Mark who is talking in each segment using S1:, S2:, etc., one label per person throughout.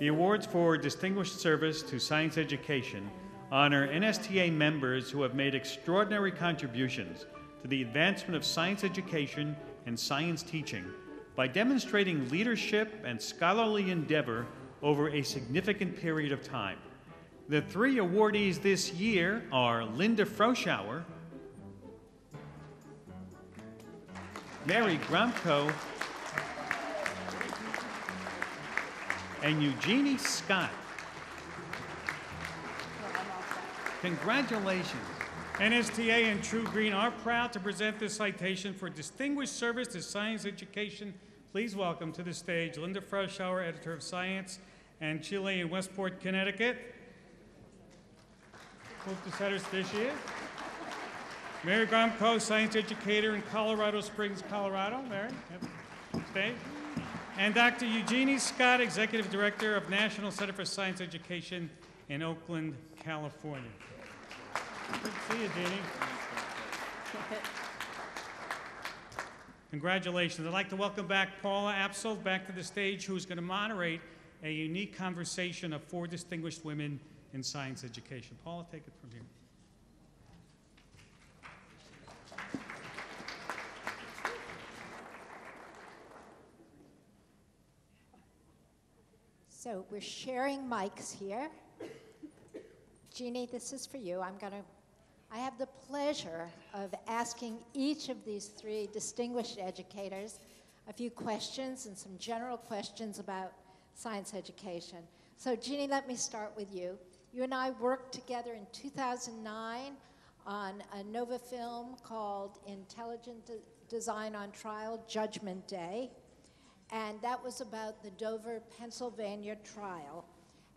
S1: The awards for Distinguished Service to Science Education honor NSTA members who have made extraordinary contributions to the advancement of science education and science teaching by demonstrating leadership and scholarly endeavor over a significant period of time. The three awardees this year are Linda Froschauer, Mary Gromko, and Genie Scott. Congratulations.
S2: NSTA and True Green are proud to present this citation for Distinguished Service to Science Education. Please welcome to the stage Linda Froschauer, Editor of Science and Chile in Westport, Connecticut. Move to center stage she is. Mary Gromko, Science Educator in Colorado Springs, Colorado. Mary, stage. And Dr. Genie Scott, Executive Director of National Center for Science Education in Oakland, California. Good to see you, Jeannie. Congratulations. I'd like to welcome back Paula Apsel back to the stage, who's going to moderate a unique conversation of four distinguished women in science education. Paula, take it from here.
S3: So we're sharing mics here. Jeannie, this is for you. I have the pleasure of asking each of these three distinguished educators a few questions and some general questions about science education. So Jeannie, let me start with you. You and I worked together in 2009 on a Nova film called Intelligent Design on Trial, Judgment Day. And that was about the Dover, Pennsylvania trial.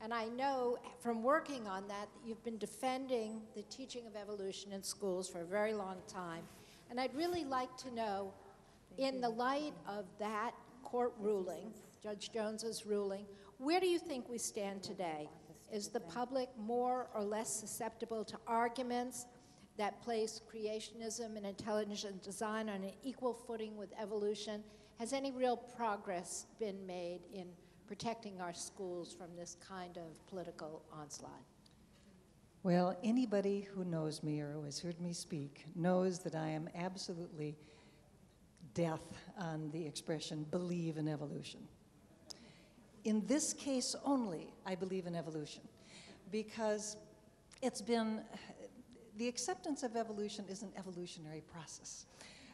S3: And I know from working on that you've been defending the teaching of evolution in schools for a very long time. And I'd really like to know, in the light of that court ruling, Judge Jones's ruling, where do you think we stand today? Is the public more or less susceptible to arguments that place creationism and intelligent design on an equal footing with evolution? Has any real progress been made in protecting our schools from this kind of political onslaught?
S4: Well, anybody who knows me or who has heard me speak knows that I am absolutely death on the expression believe in evolution. In this case only, I believe in evolution, because it's been, the acceptance of evolution is an evolutionary process.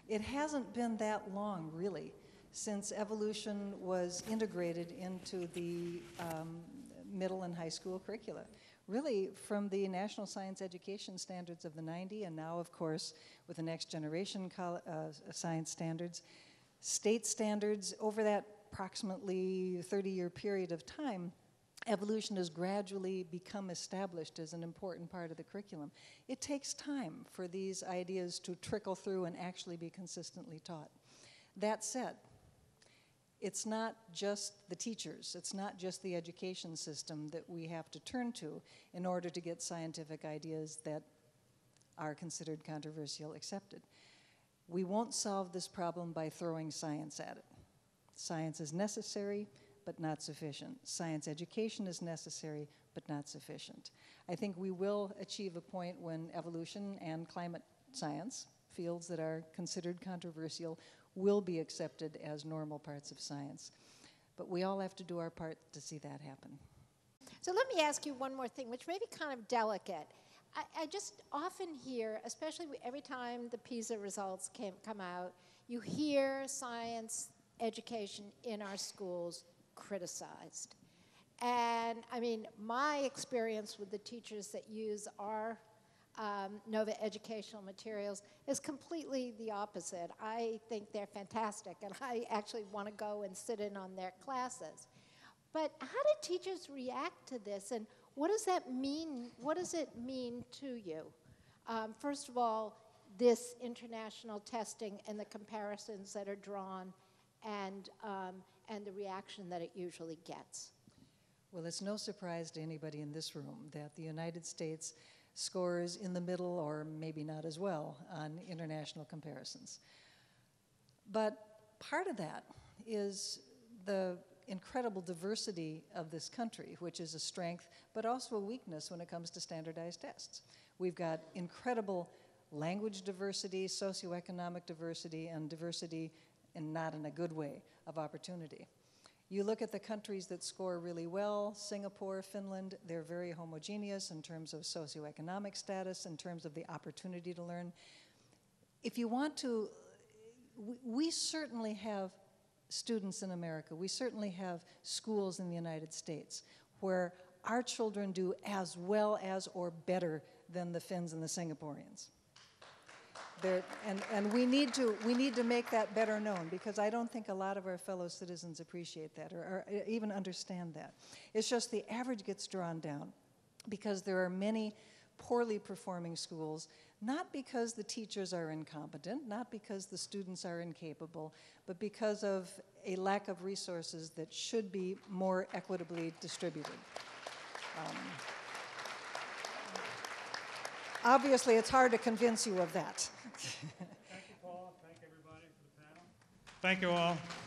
S4: It hasn't been that long, really, since evolution was integrated into the middle and high school curricula. Really, from the National Science Education Standards of the '90s, and now, of course, with the next generation science standards, state standards, over that approximately 30-year period of time, evolution has gradually become established as an important part of the curriculum. It takes time for these ideas to trickle through and actually be consistently taught. That said, it's not just the teachers, it's not just the education system that we have to turn to in order to get scientific ideas that are considered controversial accepted. We won't solve this problem by throwing science at it. Science is necessary, but not sufficient. Science education is necessary, but not sufficient. I think we will achieve a point when evolution and climate science, fields that are considered controversial, will be accepted as normal parts of science. But we all have to do our part to see that happen.
S3: So let me ask you one more thing, which may be kind of delicate. I just often hear, especially every time the PISA results come out, you hear science education in our schools criticized. And I mean, my experience with the teachers that use our NOVA educational materials is completely the opposite. I think they're fantastic, and I actually want to go and sit in on their classes. But how do teachers react to this, and what does that mean? What does it mean to you? First of all, this international testing and the comparisons that are drawn, and the reaction that it usually gets.
S4: Well, it's no surprise to anybody in this room that the United States scores in the middle, or maybe not as well, on international comparisons. But part of that is the incredible diversity of this country, which is a strength, but also a weakness when it comes to standardized tests. We've got incredible language diversity, socioeconomic diversity, and diversity, and not in a good way, of opportunity. You look at the countries that score really well, Singapore, Finland, they're very homogeneous in terms of socioeconomic status, in terms of the opportunity to learn. If you want to, we certainly have students in America, we certainly have schools in the United States where our children do as well as or better than the Finns and the Singaporeans. And we need to make that better known, because I don't think a lot of our fellow citizens appreciate that or even understand that. It's just the average gets drawn down because there are many poorly performing schools, not because the teachers are incompetent, not because the students are incapable, but because of a lack of resources that should be more equitably distributed. Obviously, it's hard to convince you of that.
S2: Thank you, Paul. Thank everybody for the panel. Thank you all.